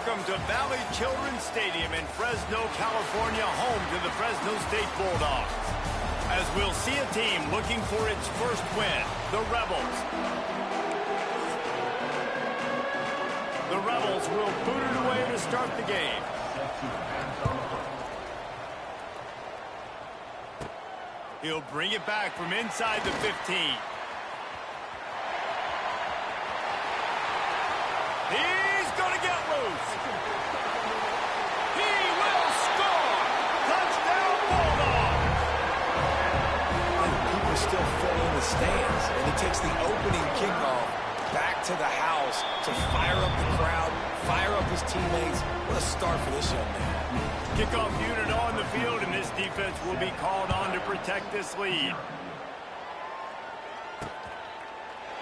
Welcome to Valley Children's Stadium in Fresno, California, home to the Fresno State Bulldogs. As we'll see a team looking for its first win, the Rebels. The Rebels will boot it away to start the game. He'll bring it back from inside the 15. He's going to get loose. He will score. Touchdown, Bulldogs. People still fill in the stands, and he takes the opening kickoff back to the house to fire up the crowd, fire up his teammates. What a start for this young man. Kickoff unit on the field, and this defense will be called on to protect this lead.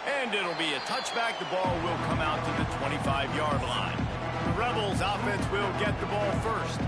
And it'll be a touchback. The ball will come out to the 25-yard line. The Rebels offense will get the ball first.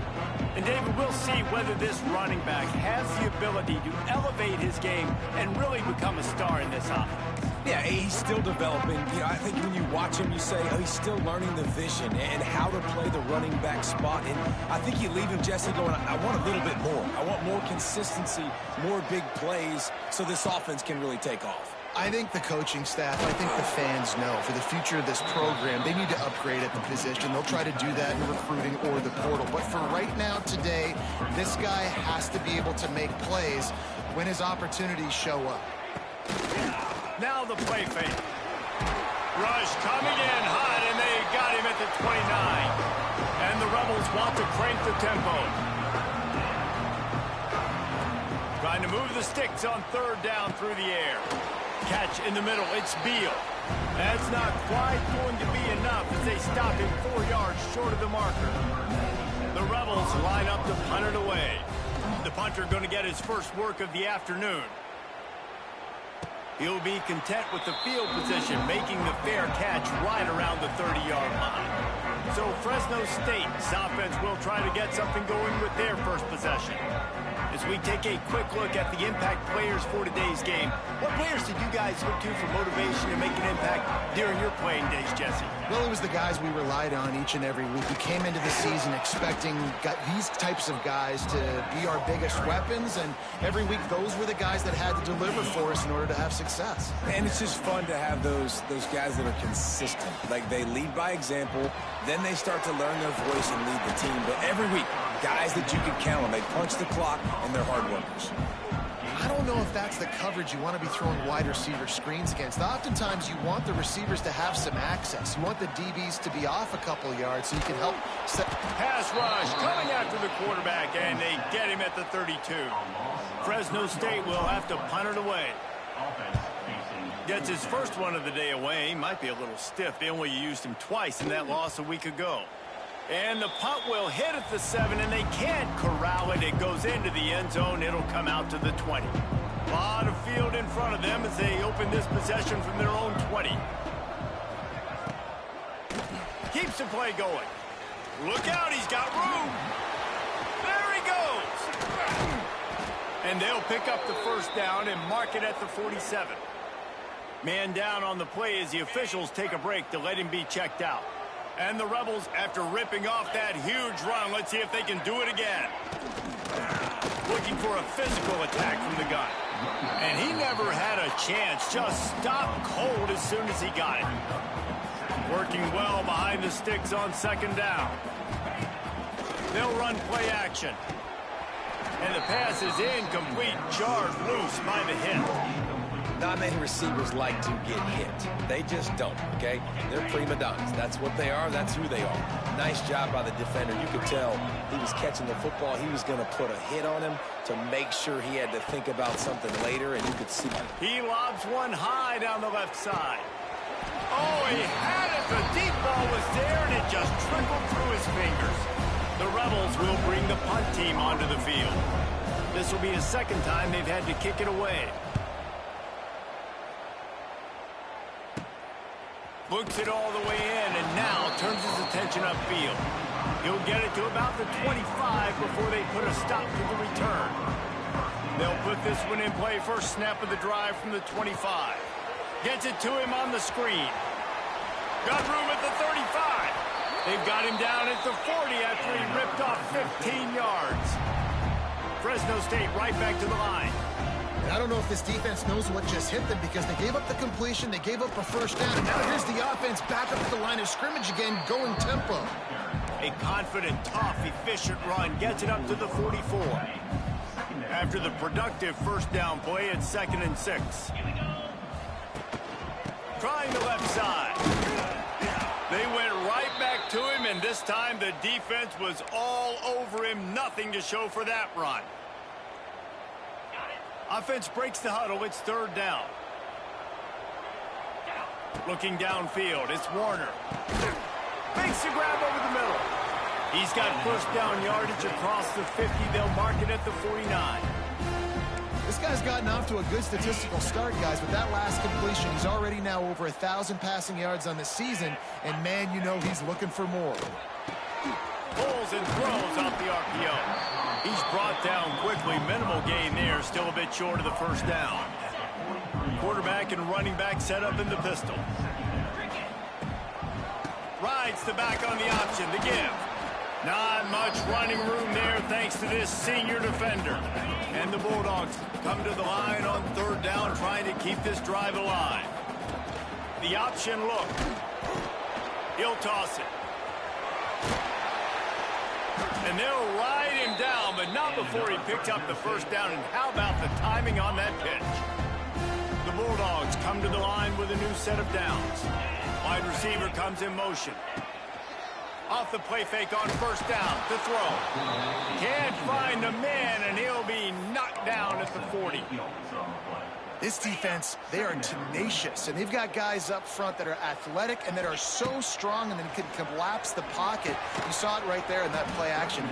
And David, we'll see whether this running back has the ability to elevate his game and really become a star in this offense. Yeah, he's still developing. You know, I think when you watch him, you say, oh, he's still learning the vision and how to play the running back spot. And I think you leave him, Jesse, going, I want a little bit more. I want more consistency, more big plays so this offense can really take off. I think the coaching staff, I think the fans know for the future of this program, they need to upgrade at the position. They'll try to do that in recruiting or the portal. But for right now, today, this guy has to be able to make plays when his opportunities show up. Now the play fake. Rush coming in hot, and they got him at the 29. And the Rebels want to crank the tempo. Trying to move the sticks on third down through the air. Catch in the middle, it's Beal. That's not quite going to be enough as they stop him 4 yards short of the marker. The Rebels line up to punt it away. The punter going to get his first work of the afternoon. He'll be content with the field position, making the fair catch right around the 30-yard line. So Fresno State's offense will try to get something going with their first possession. As we take a quick look at the impact players for today's game, what players did you guys look to for motivation to make an impact during your playing days, Jesse? Well, it was the guys we relied on each and every week. We came into the season expecting these types of guys to be our biggest weapons, and every week those were the guys that had to deliver for us in order to have success. And it's just fun to have those guys that are consistent. Like, they lead by example, then they start to learn their voice and lead the team. But every week, guys that you can count on, they punch the clock, and they're hard workers. I don't know if that's the coverage you want to be throwing wide receiver screens against. Oftentimes, you want the receivers to have some access. You want the DBs to be off a couple yards so you can help set. Pass rush coming after the quarterback, and they get him at the 32. Fresno State will have to punt it away. Gets his first one of the day away. He might be a little stiff. They only used him twice in that loss a week ago. And the punt will hit at the 7, and they can't corral it. It goes into the end zone. It'll come out to the 20. A lot of field in front of them as they open this possession from their own 20. Keeps the play going. Look out, he's got room. There he goes. And they'll pick up the first down and mark it at the 47. Man down on the play as the officials take a break to let him be checked out. And the Rebels, after ripping off that huge run, let's see if they can do it again. Looking for a physical attack from the gun. And he never had a chance, just stopped cold as soon as he got it. Working well behind the sticks on second down. They'll run play action. And the pass is incomplete, jarred loose by the hit. Not many receivers like to get hit. They just don't, okay? They're prima donnas. That's what they are. That's who they are. Nice job by the defender. You could tell he was catching the football. He was going to put a hit on him to make sure he had to think about something later, and you could see it. He lobs one high down the left side. Oh, he had it. The deep ball was there, and it just trickled through his fingers. The Rebels will bring the punt team onto the field. This will be the second time they've had to kick it away. Looks it all the way in, and now turns his attention upfield. He'll get it to about the 25 before they put a stop to the return. They'll put this one in play first snap of the drive from the 25. Gets it to him on the screen. Got room at the 35. They've got him down at the 40 after he ripped off 15 yards. Fresno State right back to the line. And I don't know if this defense knows what just hit them because they gave up the completion, they gave up a first down, and now here's the offense back up to the line of scrimmage again, going tempo. A confident, tough, efficient run gets it up to the 44. After the productive first down play, it's 2nd and 6. Trying the left side. They went right back to him, and this time the defense was all over him. Nothing to show for that run. Offense breaks the huddle. It's 3rd down. Looking downfield, it's Warner. Makes a grab over the middle. He's got first down yardage across the 50. They'll mark it at the 49. This guy's gotten off to a good statistical start, guys. With that last completion, he's already now over 1,000 passing yards on the season. And, man, you know he's looking for more. Pulls and throws off the RPO. He's brought down quickly. Minimal gain there. Still a bit short of the first down. Quarterback and running back set up in the pistol. Rides the back on the option. The give. Not much running room there thanks to this senior defender. And the Bulldogs come to the line on 3rd down, trying to keep this drive alive. The option look. He'll toss it. And they'll ride him down, but not before he picks up the first down. And how about the timing on that pitch? The Bulldogs come to the line with a new set of downs. Wide receiver comes in motion. Off the play fake on first down to throw. Can't find the man, and he'll be knocked down at the 40. This defense, they are tenacious, and they've got guys up front that are athletic and that are so strong and then can collapse the pocket. You saw it right there in that play action.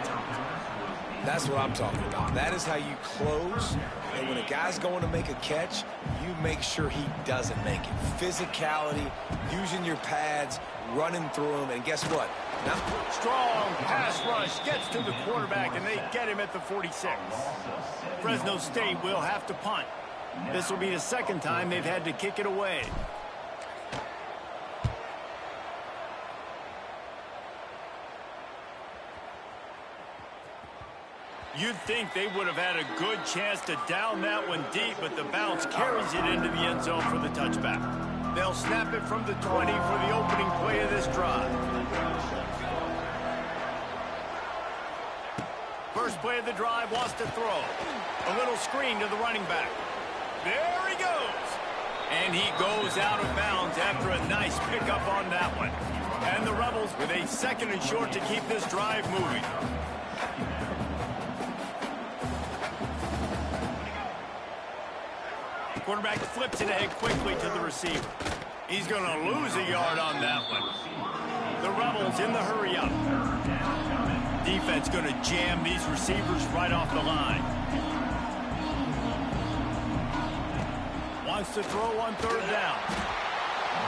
That's what I'm talking about. That is how you close. And when a guy's going to make a catch, you make sure he doesn't make it. Physicality, using your pads, running through them, and guess what? Now, strong pass rush gets to the quarterback, and they get him at the 46. Fresno State will have to punt. This will be the 2nd time they've had to kick it away. You'd think they would have had a good chance to down that one deep, but the bounce carries it into the end zone for the touchback. They'll snap it from the 20 for the opening play of this drive. First play of the drive, wants to throw. A little screen to the running back. There he goes. And he goes out of bounds after a nice pickup on that one. And the Rebels with a 2nd and short to keep this drive moving. Quarterback flips it ahead quickly to the receiver. He's going to lose a yard on that one. The Rebels in the hurry up. Defense going to jam these receivers right off the line. Wants to throw on 3rd down.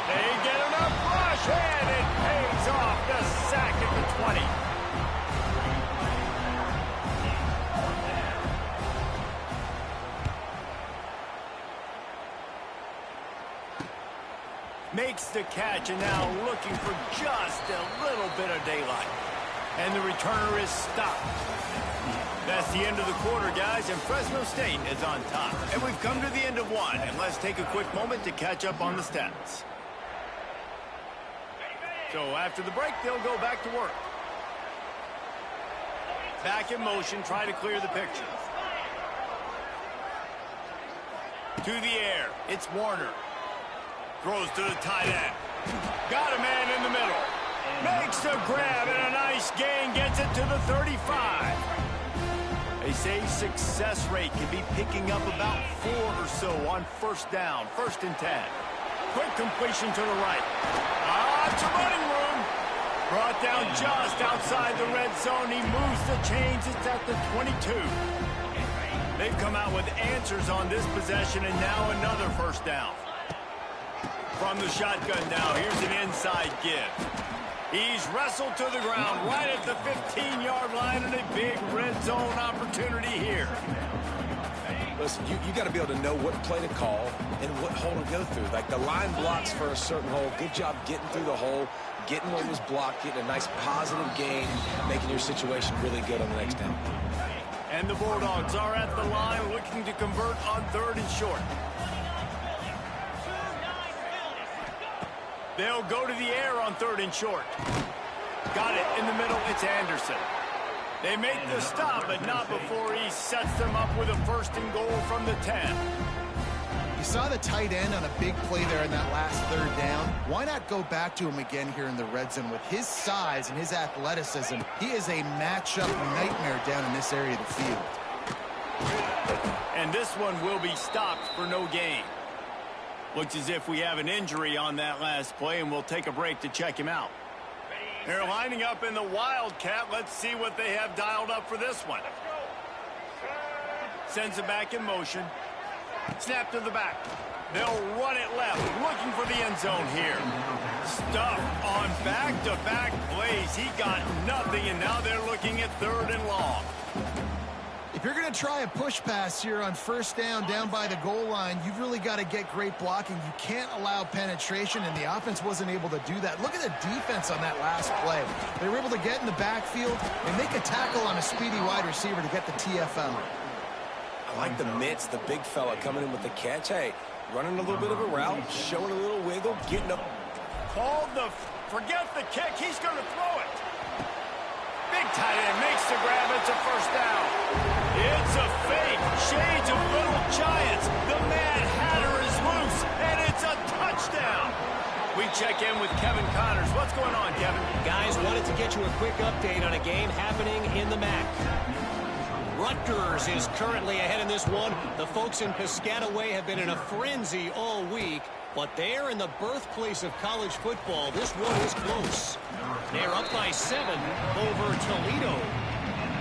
They get enough rush, and it pays off. The sack at the 20. Makes the catch, and now looking for just a little bit of daylight. And the returner is stopped. That's the end of the quarter, guys, and Fresno State is on top. And we've come to the end of one, and let's take a quick moment to catch up on the stats. So after the break, they'll go back to work. Back in motion, try to clear the picture. To the air, it's Warner. Throws to the tight end. Got a man in the middle. Makes a grab and a nice gain. Gets it to the 35. They say success rate can be picking up about 4 or so on first down. 1st and 10. Quick completion to the right. Lots of running room. Brought down just outside the red zone. He moves the chains. It's at the 22. They've come out with answers on this possession, and now another first down. From the shotgun now, here's an inside give. He's wrestled to the ground right at the 15-yard line, and a big red zone opportunity here. Listen, you got to be able to know what play to call and what hole to go through. Like the line blocks for a certain hole. Good job getting through the hole. getting what was blocked, getting a nice positive gain, making your situation really good on the next down. And the Bulldogs are at the line looking to convert on 3rd and short. They'll go to the air on 3rd and short. Got it in the middle. It's Anderson. They make the stop, but not before he sets them up with a 1st and goal from the 10. You saw the tight end on a big play there in that last 3rd down. Why not go back to him again here in the red zone? With his size and his athleticism, he is a matchup nightmare down in this area of the field. And this one will be stopped for no gain. Looks as if we have an injury on that last play, and we'll take a break to check him out. They're lining up in the Wildcat. Let's see what they have dialed up for this one. Sends it back in motion. Snap to the back. They'll run it left, looking for the end zone here. Stuff on back-to-back plays. He got nothing, and now they're looking at 3rd and long. If you're going to try a push pass here on 1st down by the goal line, you've really got to get great blocking. You can't allow penetration, and the offense wasn't able to do that. Look at the defense on that last play. They were able to get in the backfield and make a tackle on a speedy wide receiver to get the TFL. I like the mitts, the big fella coming in with the catch. Hey, running a little bit of a route, showing a little wiggle, getting up. Forget the kick. He's going to throw it. Big tight end makes the grab. It's a 1st down. It's a fake. Shades of Little Giants. The Mad Hatter is loose, and it's a touchdown. We check in with Kevin Connors. What's going on, Kevin? Guys, wanted to get you a quick update on a game happening in the MAC. Rutgers is currently ahead in this one. The folks in Piscataway have been in a frenzy all week, but they're in the birthplace of college football. This one is close. They're up by 7 over Toledo.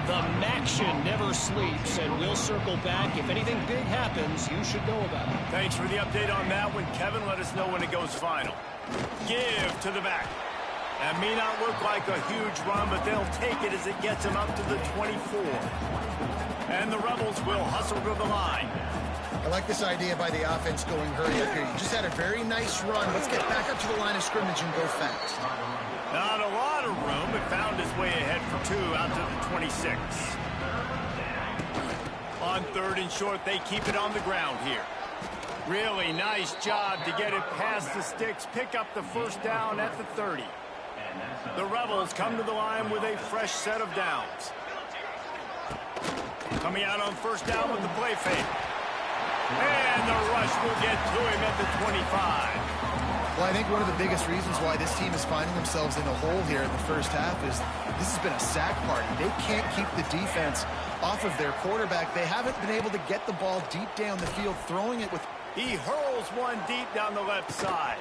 The MACtion never sleeps, and we'll circle back. If anything big happens, you should know about it. Thanks for the update on that one, Kevin. Let us know when it goes final. Give to the back. That may not look like a huge run, but they'll take it as it gets them up to the 24. And the Rebels will hustle to the line. I like this idea by the offense going hurry up here. You just had a very nice run. Let's get back up to the line of scrimmage and go fast. Not a lot of room, but found his way ahead for 2 out to the 26. On 3rd and short, they keep it on the ground here. Really nice job to get it past the sticks, pick up the 1st down at the 30. The Rebels come to the line with a fresh set of downs. Coming out on 1st down with the play fake. And the rush will get to him at the 25. Well, I think one of the biggest reasons why this team is finding themselves in a hole here in the 1st half is this has been a sack party. They can't keep the defense off of their quarterback. They haven't been able to get the ball deep down the field, throwing it with... He hurls one deep down the left side.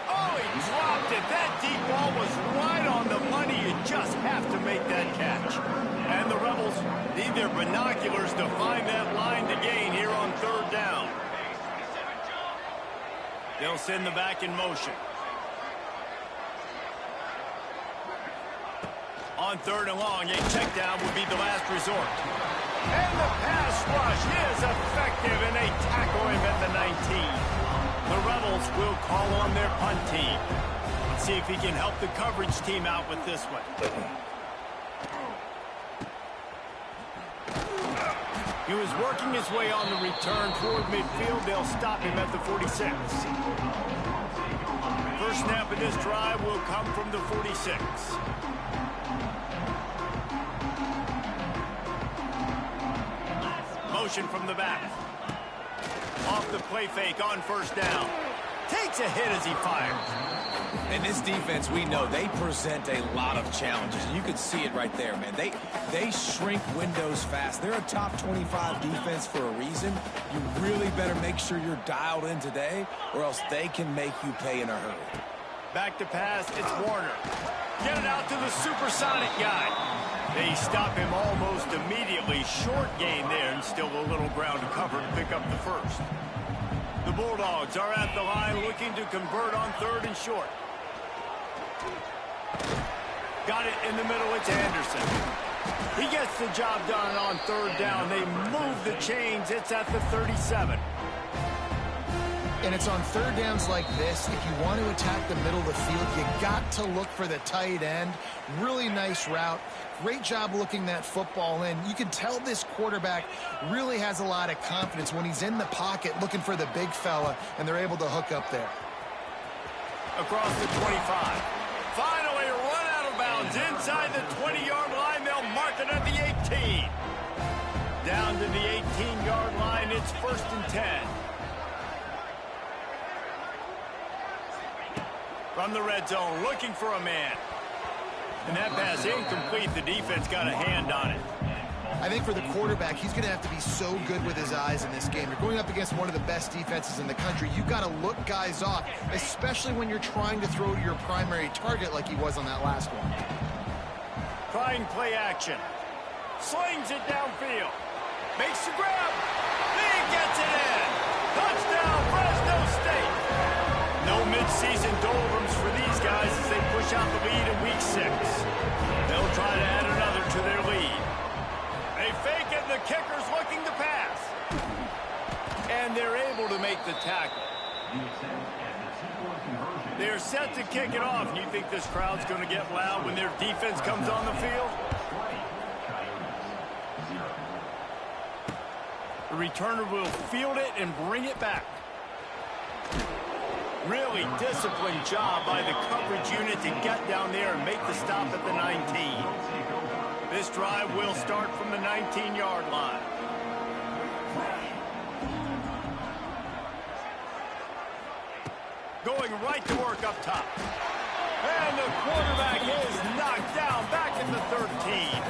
Oh, he dropped it. That deep ball was right on the money. You just have to make that catch. And the Rebels need their binoculars to find that line to gain here on 3rd down. They'll send the back in motion. On 3rd and long, a check down would be the last resort. And the pass rush is effective, and they tackle him at the 19. The Rebels will call on their punt team. Let's see if he can help the coverage team out with this one. He was working his way on the return toward midfield. They'll stop him at the 46. First snap of this drive will come from the 46. Motion from the back. Off the play fake on 1st down. Takes a hit as he fires. And this defense, we know, they present a lot of challenges. You can see it right there, man. They shrink windows fast. They're a top 25 defense for a reason. You really better make sure you're dialed in today, or else they can make you pay in a hurry. Back to pass, it's Warner. Get it out to the supersonic guy. They stop him almost immediately. Short gain there, and still a little ground to cover to pick up the 1st. The Bulldogs are at the line looking to convert on 3rd and short. Got it in the middle, it's Anderson. He gets the job done on 3rd down. They move the chains, it's at the 37. And it's on third downs like this. If you want to attack the middle of the field, you got to look for the tight end. Really nice route. Great job looking that football in. You can tell this quarterback really has a lot of confidence when he's in the pocket looking for the big fella, and they're able to hook up there. Across the 25. Finally run out of bounds inside the 20-yard line. They'll mark it at the 18. Down to the 18-yard line. It's 1st and 10. From the red zone, looking for a man. And that pass incomplete. The defense got a hand on it. I think for the quarterback, he's going to have to be so good with his eyes in this game. You're going up against one of the best defenses in the country. You've got to look guys off, especially when you're trying to throw to your primary target like he was on that last one. Trying play action. Slings it downfield. Makes the grab. He gets it in. Touchdown, Fresno State. No midseason doldrums for these guys as they push out the lead in week 6. They'll try to add another to their lead. They fake it, the kicker's looking to pass. And they're able to make the tackle. They're set to kick it off. And you think this crowd's going to get loud when their defense comes on the field? The returner will field it and bring it back. Really disciplined job by the coverage unit to get down there and make the stop at the 19. This drive will start from the 19-yard line. Going right to work up top. And the quarterback is knocked down back at the 13.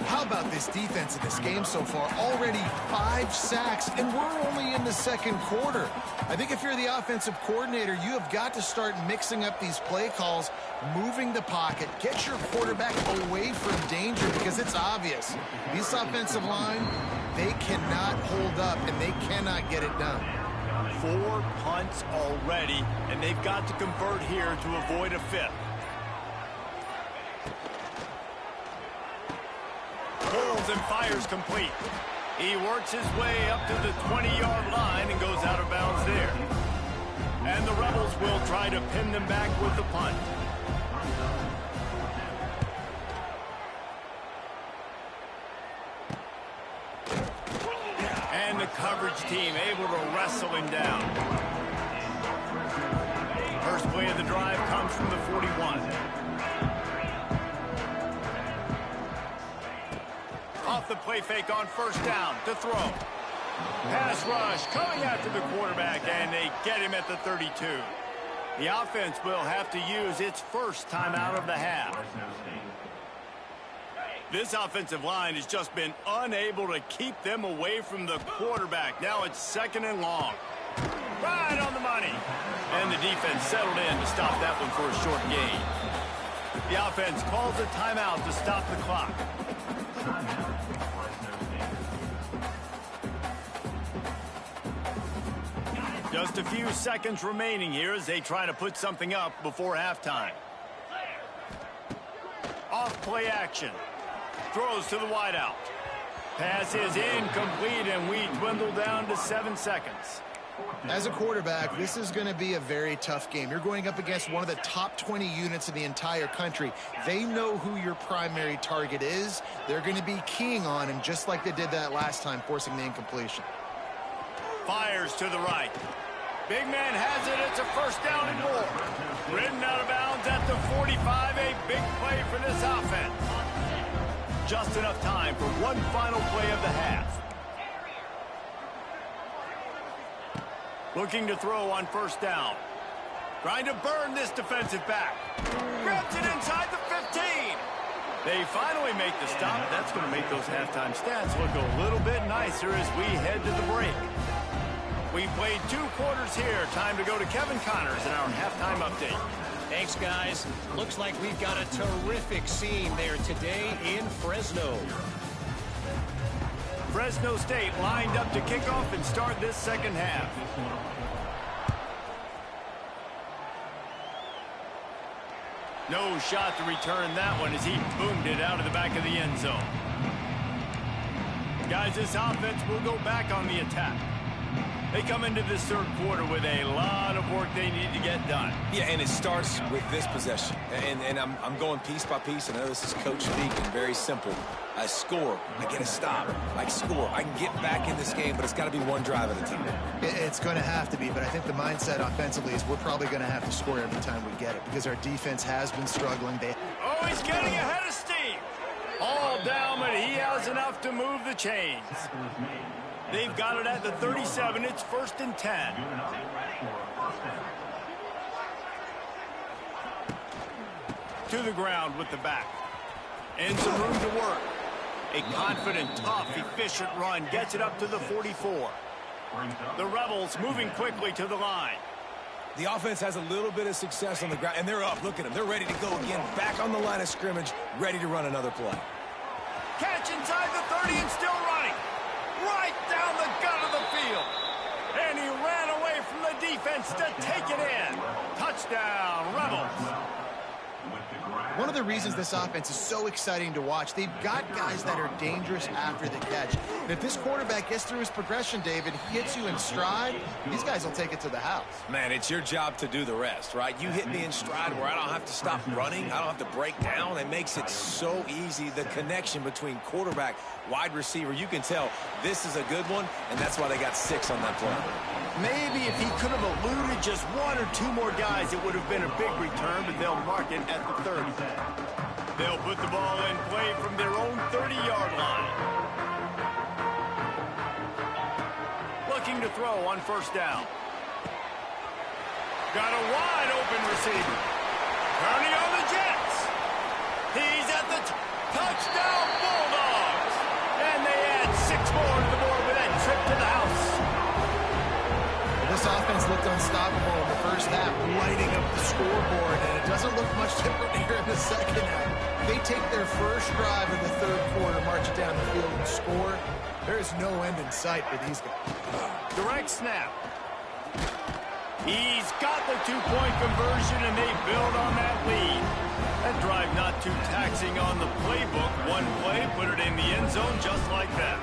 How about this defense in this game so far? Already 5 sacks, and we're only in the second quarter. I think if you're the offensive coordinator, you have got to start mixing up these play calls, moving the pocket, get your quarterback away from danger because it's obvious. This offensive line, they cannot hold up, and they cannot get it done. 4 punts already, and they've got to convert here to avoid a 5th. Pulls and fires complete. He works his way up to the 20-yard line and goes out of bounds there. And the Rebels will try to pin them back with the punt. And the coverage team able to wrestle him down. First play of the drive comes from the 41. Off the play fake on first down to throw. Pass rush coming after the quarterback, and they get him at the 32. The offense will have to use its first timeout of the half. This offensive line has just been unable to keep them away from the quarterback. Now it's 2nd and long. Right on the money. And the defense settled in to stop that one for a short gain. The offense calls a timeout to stop the clock. Just a few seconds remaining here as they try to put something up before halftime. Off play action. Throws to the wideout. Pass is incomplete, and we dwindle down to 7 seconds. As a quarterback, this is going to be a very tough game. You're going up against one of the top 20 units in the entire country. They know who your primary target is. They're going to be keying on him just like they did that last time, forcing the incompletion. Fires to the right. Big man has it. It's a first down and more. Ridden out of bounds at the 45. A big play for this offense. Just enough time for one final play of the half. Looking to throw on first down. Trying to burn this defensive back. Grabs it inside the 15. They finally make the stop. That's going to make those halftime stats look a little bit nicer as we head to the break. We played 2 quarters here. Time to go to Kevin Connors in our halftime update. Thanks, guys. Looks like we've got a terrific scene there today in Fresno. Fresno State lined up to kick off and start this second half. No shot to return that one as he boomed it out of the back of the end zone. Guys, this offense will go back on the attack. They come into this third quarter with a lot of work they need to get done. Yeah, and it starts with this possession. And I'm going piece by piece. I know this is coach speak and very simple. I score. I get a stop. I score. I can get back in this game, but it's got to be one drive at a time. It's going to have to be, but I think the mindset offensively is we're probably going to have to score every time we get it because our defense has been struggling. Oh, he's getting ahead of steam. All down, but he has enough to move the chains. They've got it at the 37. It's 1st and 10. To the ground with the back. And some room to work. A confident, tough, efficient run gets it up to the 44. The Rebels moving quickly to the line. The offense has a little bit of success on the ground, and they're up. Look at them. They're ready to go again. Back on the line of scrimmage, ready to run another play. Catch inside the 30 and still running. Right down the gut of the field. And he ran away from the defense to take it in. Touchdown, Rebels. One of the reasons this offense is so exciting to watch, they've got guys that are dangerous after the catch. And if this quarterback gets through his progression, David, he hits you in stride, these guys will take it to the house. Man, it's your job to do the rest, right? You hit me in stride where I don't have to stop running. I don't have to break down. It makes it so easy. The connection between quarterback, wide receiver, you can tell this is a good one, and that's why they got 6 on that play. Maybe if he could have eluded just 1 or 2 more guys, it would have been a big return, but they'll mark it at the 30. They'll put the ball in play from their own 30-yard line. Looking to throw on 1st down. Got a wide open receiver. Turning on the Jets. He's at the touchdown Bulldogs. And they add 6 more to the board with that trip to the house. This offense looked unstoppable in the first half, lighting up the scoreboard, and it doesn't look much different here in the second half. They take their first drive in the third quarter, march it down the field, and score. There is no end in sight for these guys. Direct snap. He's got the 2-point conversion, and they build on that lead. That drive not too taxing on the playbook. One play, put it in the end zone just like that.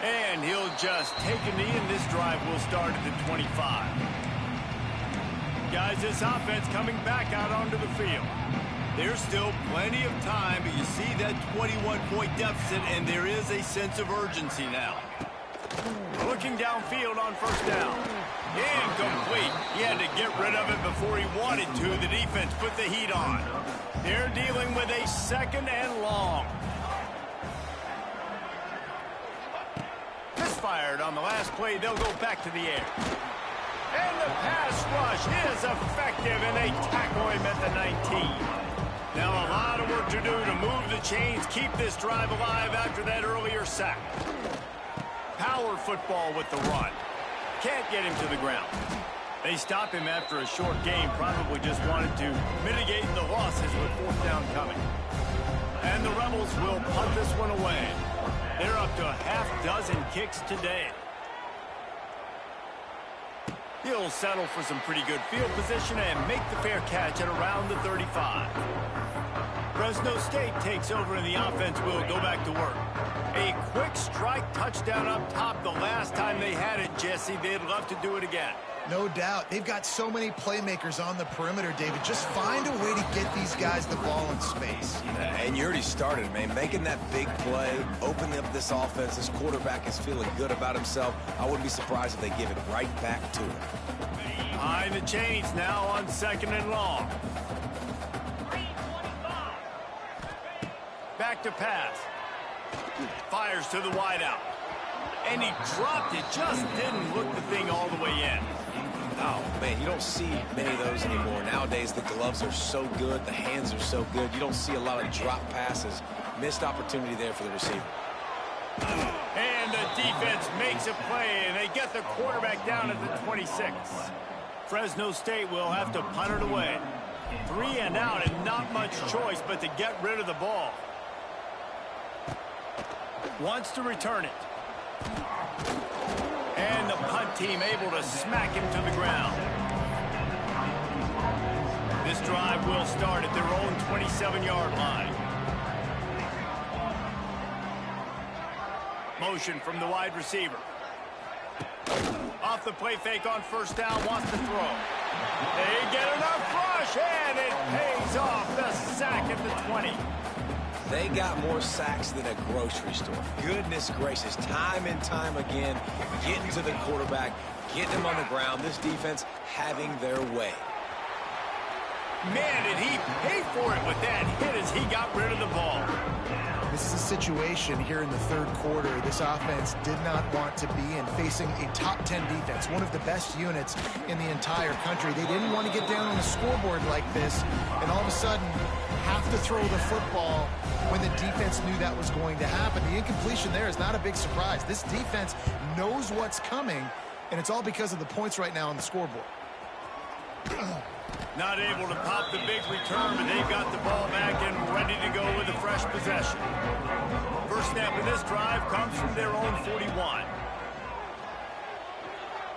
And he'll just take a knee, and this drive will start at the 25. Guys, this offense coming back out onto the field. There's still plenty of time, but you see that 21-point deficit, and there is a sense of urgency now. Looking downfield on 1st down. Incomplete. He had to get rid of it before he wanted to. The defense put the heat on. They're dealing with a 2nd and long. Misfired on the last play. They'll go back to the air. And the pass rush is effective, and they tackle him at the 19. Now a lot of work to do to move the chains, keep this drive alive after that earlier sack. Power football with the run. Can't get him to the ground. They stop him after a short game, probably just wanted to mitigate the losses with 4th down coming. And the Rebels will punt this one away. They're up to a half-dozen kicks today. He'll settle for some pretty good field position and make the fair catch at around the 35. Fresno State takes over and the offense will go back to work. A quick strike touchdown up top the last time they had it, Jesse. They'd love to do it again. No doubt. They've got so many playmakers on the perimeter, David. Just find a way to get these guys the ball in space. And you already started, man. Making that big play, opening up this offense. This quarterback is feeling good about himself. I wouldn't be surprised if they give it right back to him. Behind the chains now on 2nd and long. Back to pass. Fires to the wideout. And he dropped it. Just didn't look the thing all the way in. Oh, man, you don't see many of those anymore. Nowadays, the gloves are so good. The hands are so good. You don't see a lot of drop passes. Missed opportunity there for the receiver. And the defense makes a play, and they get the quarterback down at the 26. Fresno State will have to punt it away. 3 and out, and not much choice but to get rid of the ball. Wants to return it. And the punt team able to smack him to the ground. This drive will start at their own 27-yard line. Motion from the wide receiver. Off the play fake on first down, wants to throw. They get enough rush, and it pays off. The sack at the 20. They got more sacks than a grocery store. Goodness gracious, time and time again, getting to the quarterback, getting him on the ground. This defense having their way. Man, did he pay for it with that hit as he got rid of the ball. This is a situation here in the third quarter this offense did not want to be in, facing a top 10 defense, one of the best units in the entire country. They didn't want to get down on the scoreboard like this, and all of a sudden have to throw the football when the defense knew that was going to happen. The incompletion there is not a big surprise. This defense knows what's coming, and it's all because of the points right now on the scoreboard. Not able to pop the big return, but they've got the ball back and ready to go with a fresh possession. First snap of this drive comes from their own 41.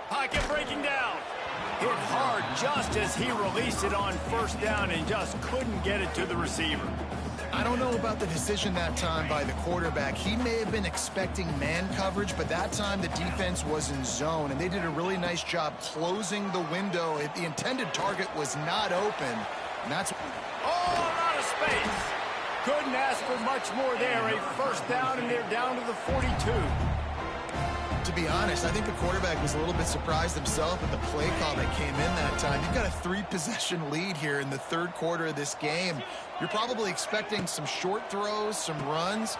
Pocket breaking down. Hit hard just as he released it on first down and just couldn't get it to the receiver. I don't know about the decision that time by the quarterback. He may have been expecting man coverage, but that time the defense was in zone, and they did a really nice job closing the window. The intended target was not open, and that's... Oh, out of space. Couldn't ask for much more there. A first down, and they're down to the 42. To be honest, I think the quarterback was a little bit surprised himself at the play call that came in that time. You've got a 3-possession lead here in the third quarter of this game. You're probably expecting some short throws, some runs.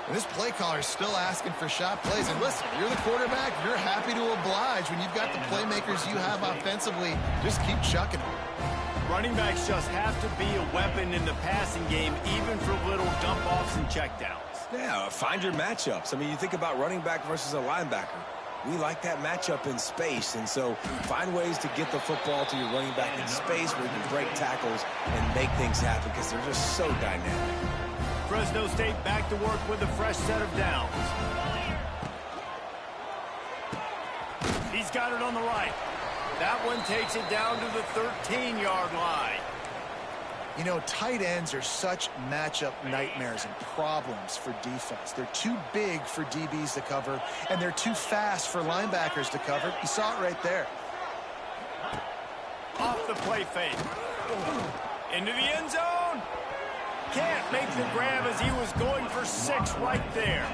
And this play caller is still asking for shot plays. And listen, you're the quarterback. You're happy to oblige when you've got the playmakers you have offensively. Just keep chucking them. Running backs just have to be a weapon in the passing game, even for little dump-offs and checkdowns. Yeah, find your matchups. I mean, you think about running back versus a linebacker. We like that matchup in space, and so find ways to get the football to your running back in space where you can break tackles and make things happen because they're just so dynamic. Fresno State back to work with a fresh set of downs. He's got it on the right. That one takes it down to the 13-yard line. You know, tight ends are such matchup nightmares and problems for defense. They're too big for DBs to cover, and they're too fast for linebackers to cover. You saw it right there. Off the play fake. Into the end zone. Can't make the grab as he was going for 6 right there.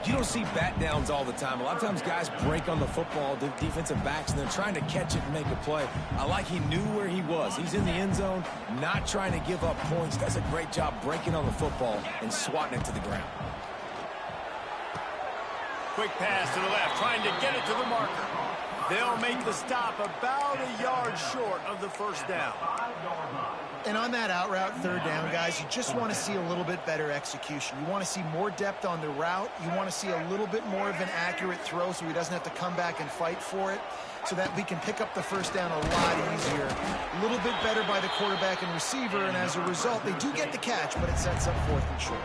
You don't see bat downs all the time. A lot of times guys break on the football, the defensive backs, and they're trying to catch it and make a play. I like he knew where he was. He's in the end zone, not trying to give up points. Does a great job breaking on the football and swatting it to the ground. Quick pass to the left, trying to get it to the marker. They'll make the stop about a yard short of the first down. And on that out route, third down, guys, you just want to see a little bit better execution. You want to see more depth on the route. You want to see a little bit more of an accurate throw so he doesn't have to come back and fight for it, so that we can pick up the first down a lot easier. A little bit better by the quarterback and receiver, and as a result, they do get the catch, but it sets up 4th and short.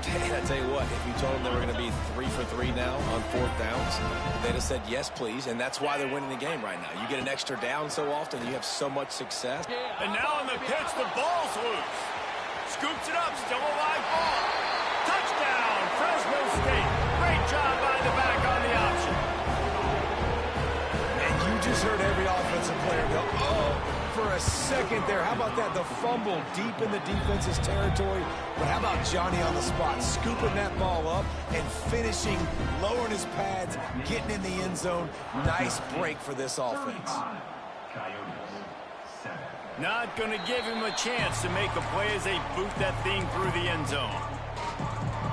And I tell you what, if you told them they were going to be 3 for 3 now on 4th downs, they'd have said yes, please, and that's why they're winning the game right now. You get an extra down so often, you have so much success. And now on the pitch, the ball's loose. Scoops it up, still a live ball. Touchdown, Fresno State. Great job by the back on the option. And you just heard every offensive player go, oh, for a second there. How about that? The fumble deep in the defense's territory. But how about Johnny on the spot, scooping that ball up and finishing, lowering his pads, getting in the end zone. Nice break for this offense. Not going to give him a chance to make a play as they boot that thing through the end zone.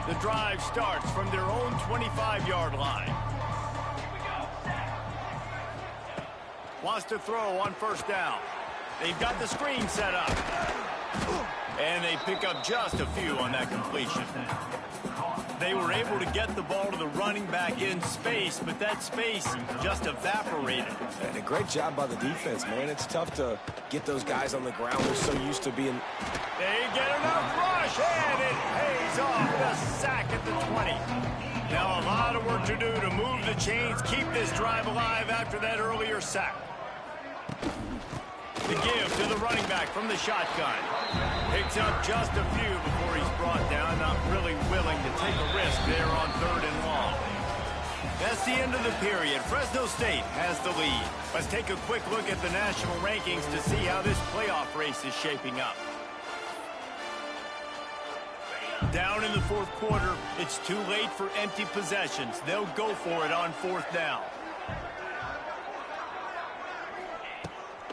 The drive starts from their own 25-yard line. Wants to throw on first down. They've got the screen set up. And they pick up just a few on that completion. They were able to get the ball to the running back in space, but that space just evaporated. And a great job by the defense, man. It's tough to get those guys on the ground. They're so used to being... They get enough rush, and it pays off. The sack at the 20. Now a lot of work to do to move the chains, keep this drive alive after that earlier sack. The give to the running back from the shotgun. Picks up just a few before he's brought down. Not really willing to take a risk there on 3rd and long. That's the end of the period. Fresno State has the lead. Let's take a quick look at the national rankings to see how this playoff race is shaping up. Down in the 4th quarter, it's too late for empty possessions. They'll go for it on 4th down.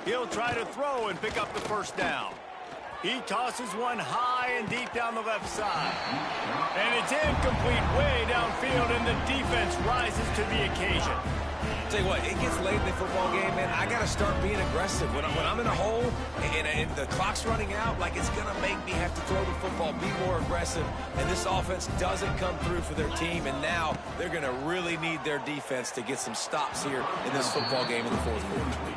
He'll try to throw and pick up the 1st down. He tosses one high and deep down the left side. And it's incomplete way downfield, and the defense rises to the occasion. Tell you what, it gets late in the football game, man. I got to start being aggressive. When I'm in a hole and the clock's running out, like it's going to make me have to throw the football, be more aggressive. And this offense doesn't come through for their team, and now they're going to really need their defense to get some stops here in this football game in the 4th quarter.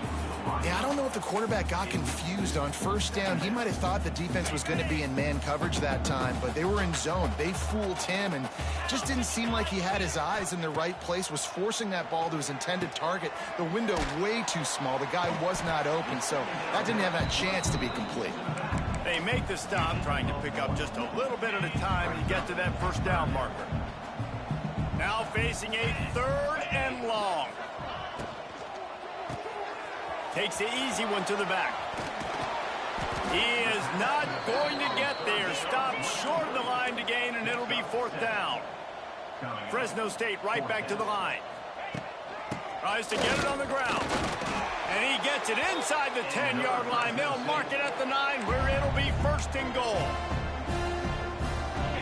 Yeah, I don't know if the quarterback got confused on 1st down. He might have thought the defense was going to be in man coverage that time, but they were in zone. They fooled him, and just didn't seem like he had his eyes in the right place, was forcing that ball to his intended target. The window way too small. The guy was not open, so that didn't have that chance to be complete. They make the stop, trying to pick up just a little bit at a time to get to that 1st down marker. Now facing a 3rd and long. Takes the easy one to the back. He is not going to get there. Stopped short of the line to gain, and it'll be 4th down. Fresno State right back to the line. Tries to get it on the ground. And he gets it inside the 10-yard line. They'll mark it at the 9, where it'll be 1st and goal.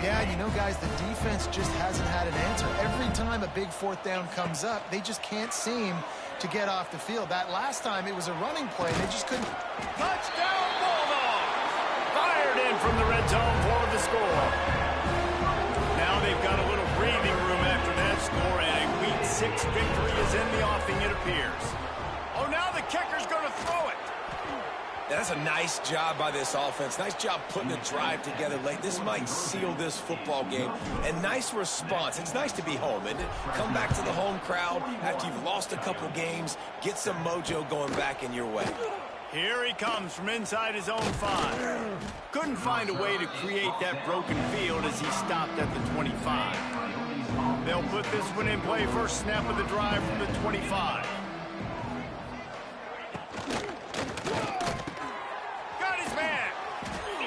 Yeah, you know, guys, the defense just hasn't had an answer. Every time a big 4th down comes up, they just can't seem to get off the field. That last time it was a running play, and they just couldn't. Touchdown, Bulldogs! Fired in from the red zone for the score. Now they've got a little breathing room after that score, and a Week 6 victory is in the offing, it appears. Oh, now the kicker's going to throw it. Yeah, that's a nice job by this offense. Nice job putting the drive together late. This might seal this football game. And nice response. It's nice to be home, isn't it? Come back to the home crowd after you've lost a couple games. Get some mojo going back in your way. Here he comes from inside his own 5. Couldn't find a way to create that broken field as he stopped at the 25. They'll put this one in play. First snap of the drive from the 25.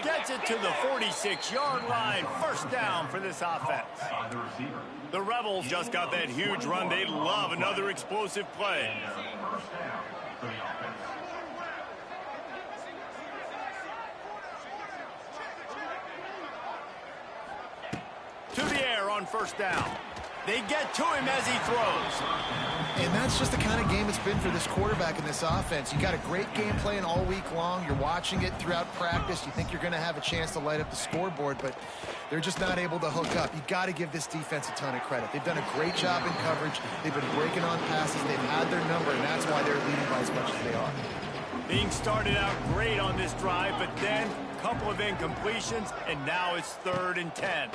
Gets it to the 46-yard line. 1st down for this offense. The Rebels just got that huge run. They love another explosive play. To the air on 1st down. They get to him as he throws. And that's just the kind of game it's been for this quarterback in this offense. You got a great game plan all week long. You're watching it throughout practice. You think you're going to have a chance to light up the scoreboard, but they're just not able to hook up. You got to give this defense a ton of credit. They've done a great job in coverage. They've been breaking on passes. They've had their number, and that's why they're leading by as much as they are. Being started out great on this drive, but then a couple of incompletions, and now it's 3rd and 10.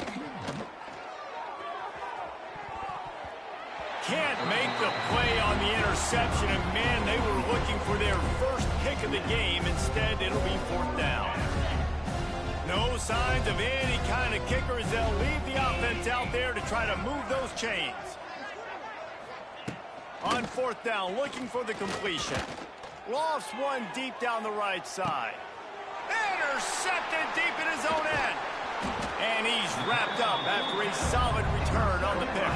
Can't make the play on the interception, and man, they were looking for their first pick of the game. Instead, it'll be 4th down. No signs of any kind of kicker as they'll leave the offense out there to try to move those chains. On 4th down, looking for the completion. Lofts one deep down the right side. Intercepted deep in his own end. And he's wrapped up after a solid return on the pick.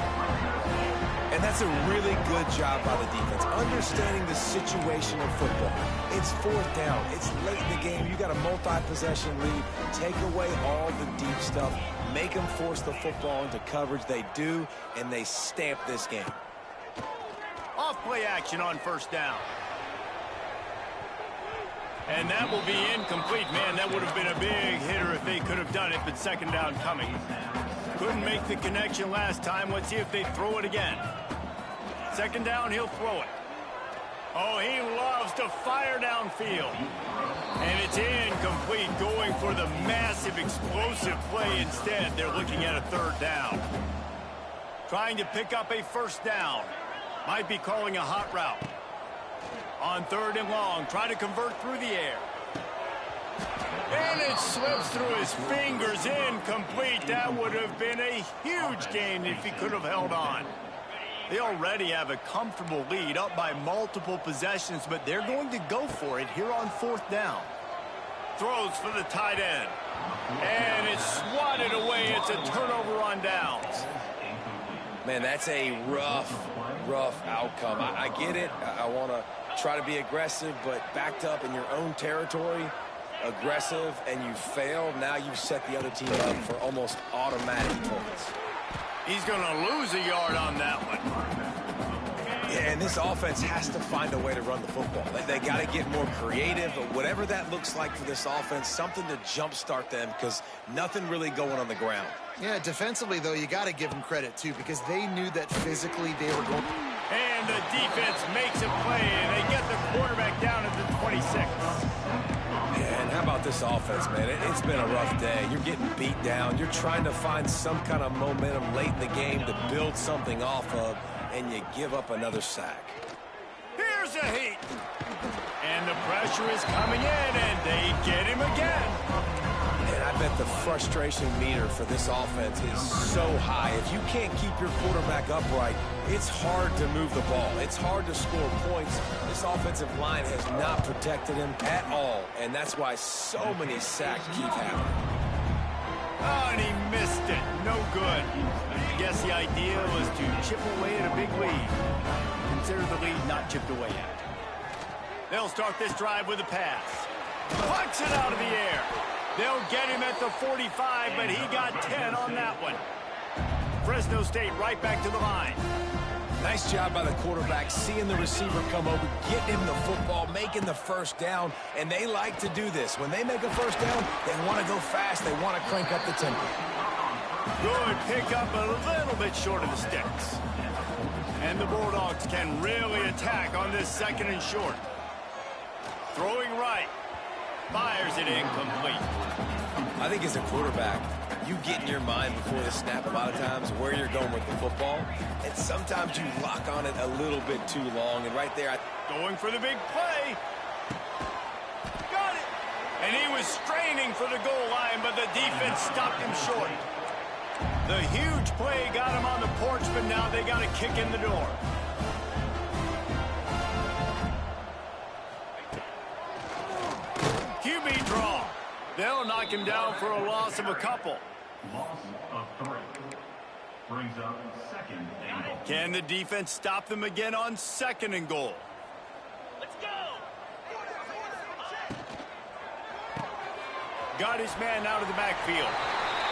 And that's a really good job by the defense, understanding the situation of football. It's 4th down. It's late in the game. You got a multi-possession lead. Take away all the deep stuff. Make them force the football into coverage. They do, and they stamp this game. Off play action on 1st down. And that will be incomplete. Man, that would have been a big hitter if they could have done it, but 2nd down coming. Couldn't make the connection last time. Let's see if they throw it again. 2nd down, he'll throw it. Oh, he loves to fire downfield. And it's incomplete, going for the massive explosive play instead. They're looking at a 3rd down. Trying to pick up a 1st down. Might be calling a hot route. On 3rd and long, try to convert through the air. And it slips through his fingers, incomplete. That would have been a huge gain if he could have held on. They already have a comfortable lead, up by multiple possessions, but they're going to go for it here on 4th down. Throws for the tight end. And it's swatted away. It's a turnover on downs. Man, that's a rough outcome. I get it. I want to try to be aggressive, but backed up in your own territory, aggressive, and you fail. Now you've set the other team up for almost automatic points. He's going to lose a yard on that one. Yeah, and this offense has to find a way to run the football. They got to get more creative, but whatever that looks like for this offense, something to jumpstart them because nothing really going on the ground. Yeah, defensively, though, you got to give them credit, too, because they knew that physically they were going. And the defense makes a play, and they get the quarterback down at the 26. Yeah, and how about this offense, man? It's been a rough day. You're getting beat down. You're trying to find some kind of momentum late in the game to build something off of, and you give up another sack. Here's a heat. And the pressure is coming in, and they get him again. And I bet the frustration meter for this offense is so high. If you can't keep your quarterback upright, it's hard to move the ball. It's hard to score points. This offensive line has not protected him at all, and that's why so many sacks keep happening. Oh, and he missed it. No good. I guess the idea was to chip away at a big lead. Consider the lead not chipped away at. They'll start this drive with a pass. Pucks it out of the air. They'll get him at the 45, but he got 10 on that one. Fresno State right back to the line. Nice job by the quarterback, seeing the receiver come over, getting him the football, making the first down, and they like to do this. When they make a first down, they want to go fast. They want to crank up the tempo. Good pickup, a little bit short of the sticks. And the Bulldogs can really attack on this 2nd and short. Throwing right. Fires it incomplete. I think as a quarterback, you get in your mind before the snap a lot of times where you're going with the football, and sometimes you lock on it a little bit too long, and right there, going for the big play. Got it. And he was straining for the goal line, but the defense stopped him short. The huge play got him on the porch, but now they got a kick in the door. QB draw. They'll knock him down for a loss of a couple. Loss of 3. Brings up 2nd and goal. Can the defense stop them again on 2nd and goal? Let's go. Got his man out of the backfield.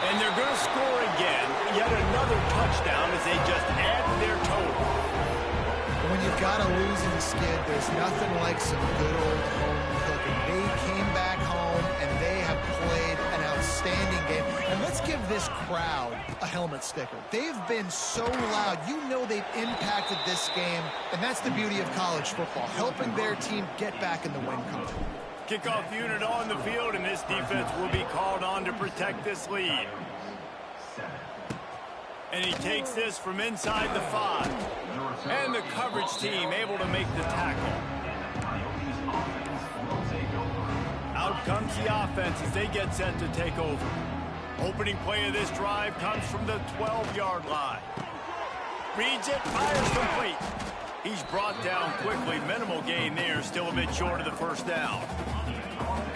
And they're going to score again. Yet another touchdown as they just add to their total. When you've got a losing skid, there's nothing like some good old home cooking. They came back home, and they have played an outstanding game. And let's give this crowd a helmet sticker. They've been so loud. You know they've impacted this game, and that's the beauty of college football, helping their team get back in the win column. Kickoff unit on the field, and this defense will be called on to protect this lead. And he takes this from inside the 5. And the coverage team able to make the tackle. Out comes the offense as they get set to take over. Opening play of this drive comes from the 12-yard line. Reads it, fires complete. He's brought down quickly. Minimal gain there, still a bit short of the first down.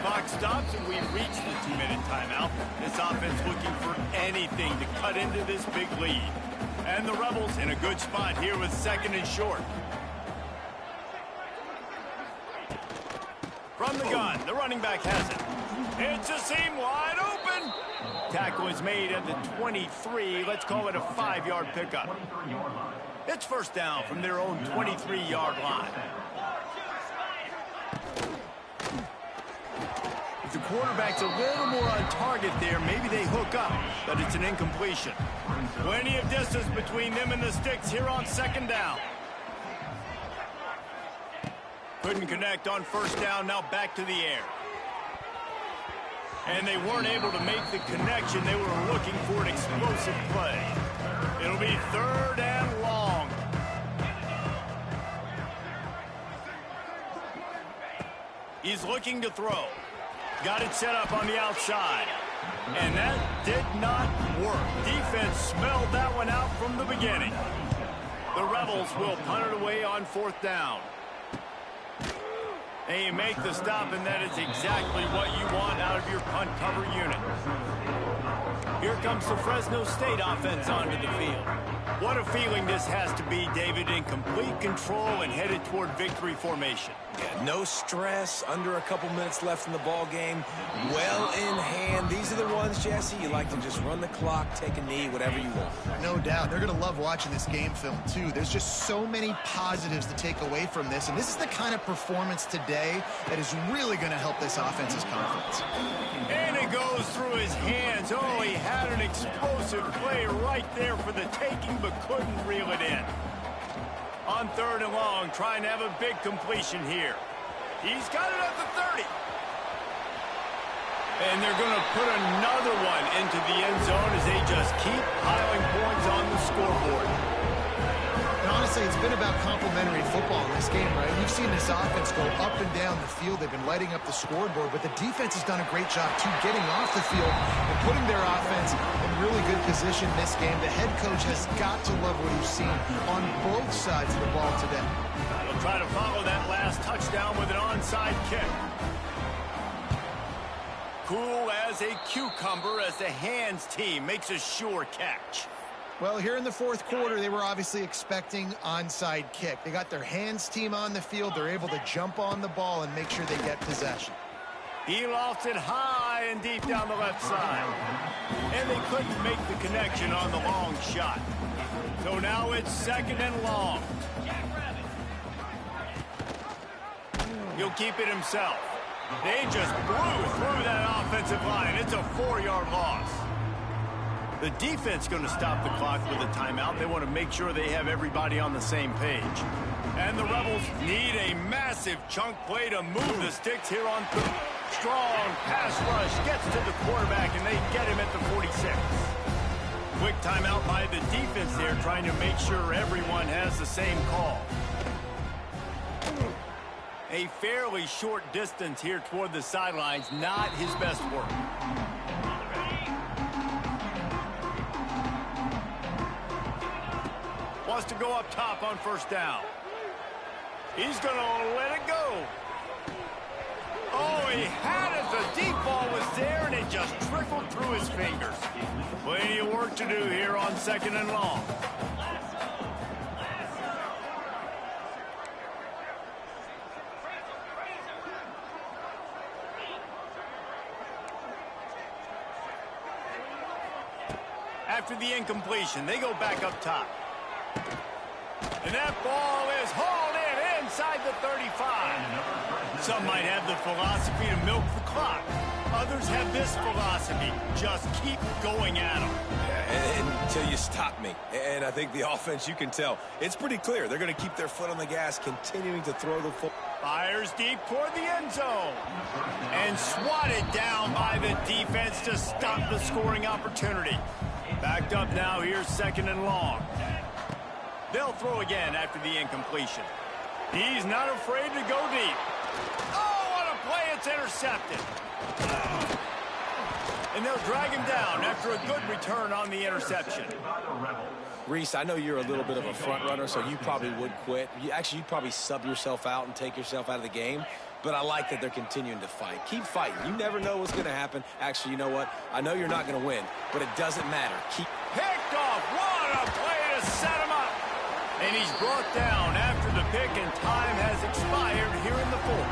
Clock stops, and we've reached the 2-minute timeout. This offense looking for anything to cut into this big lead. And the Rebels in a good spot here with 2nd and short. From the gun, the running back has it. It's a seam wide open. Tackle is made at the 23. Let's call it a 5-yard pickup. It's first down from their own 23-yard line. If the quarterback's a little more on target there, maybe they hook up, but it's an incompletion. Plenty of distance between them and the sticks here on 2nd down. Couldn't connect on first down, now back to the air. And they weren't able to make the connection. They were looking for an explosive play. It'll be 3rd and long. He's looking to throw. Got it set up on the outside. And that did not work. Defense smelled that one out from the beginning. The Rebels will punt it away on 4th down. And you make the stop, and that is exactly what you want out of your punt cover unit. Here comes the Fresno State offense onto the field. What a feeling this has to be, David, in complete control and headed toward victory formation. Yeah, no stress, under a couple minutes left in the ball game, well in hand. These are the ones, Jesse, you like to just run the clock, take a knee, whatever you want. No doubt. They're going to love watching this game film, too. There's just so many positives to take away from this, and this is the kind of performance today that is really going to help this offense's confidence. And it goes through his hands. Oh, he had an explosive play right there for the taking, but couldn't reel it in. On 3rd and long, trying to have a big completion here. He's got it at the 30. And they're going to put another one into the end zone as they just keep piling points on the scoreboard. And honestly, it's been about complementary football in this game, right? We've seen this offense go up and down the field. They've been lighting up the scoreboard, but the defense has done a great job, too, getting off the field and putting their offense in really good position this game. The head coach has got to love what he's seen on both sides of the ball today. They'll try to follow that last touchdown with an onside kick. Cool as a cucumber as the hands team makes a sure catch. Well, here in the 4th quarter, they were obviously expecting onside kick. They got their hands team on the field. They're able to jump on the ball and make sure they get possession. He lofts it high and deep down the left side. And they couldn't make the connection on the long shot. So now it's 2nd and long. He'll keep it himself. They just blew through that offensive line. It's a 4-yard loss. The defense going to stop the clock with a timeout. They want to make sure they have everybody on the same page. And the Rebels need a massive chunk play to move the sticks here on 3rd. Strong pass rush gets to the quarterback, and they get him at the 46. Quick timeout by the defense there, trying to make sure everyone has the same call. A fairly short distance here toward the sidelines, not his best work. Wants to go up top on 1st down. He's going to let it go. Oh, he had it. The deep ball was there, and it just trickled through his fingers. Plenty of work to do here on 2nd and long. After the incompletion, they go back up top. And that ball is hauled in inside the 35. Some might have the philosophy to milk the clock. Others have this philosophy. Just keep going at them. Yeah, until you stop me. And I think the offense, you can tell, it's pretty clear. They're going to keep their foot on the gas, continuing to throw the football. Fires deep toward the end zone. And swatted down by the defense to stop the scoring opportunity. Backed up now, here's 2nd and long. They'll throw again after the incompletion. He's not afraid to go deep. Oh, what a play, it's intercepted. And they'll drag him down after a good return on the interception. Reese, I know you're a little bit of a front runner, so you probably would quit. You'd probably sub yourself out and take yourself out of the game. But I like that they're continuing to fight. Keep fighting. You never know what's going to happen. Actually, you know what? I know you're not going to win, but it doesn't matter. Keep picked off. What a play to set him up. And he's brought down after the pick, and time has expired here in the 4th.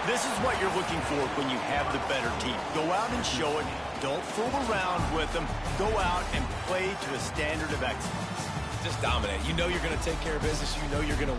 This is what you're looking for when you have the better team. Go out and show it. Don't fool around with them. Go out and play to a standard of excellence. just dominate. You know you're going to take care of business. You know you're going to win.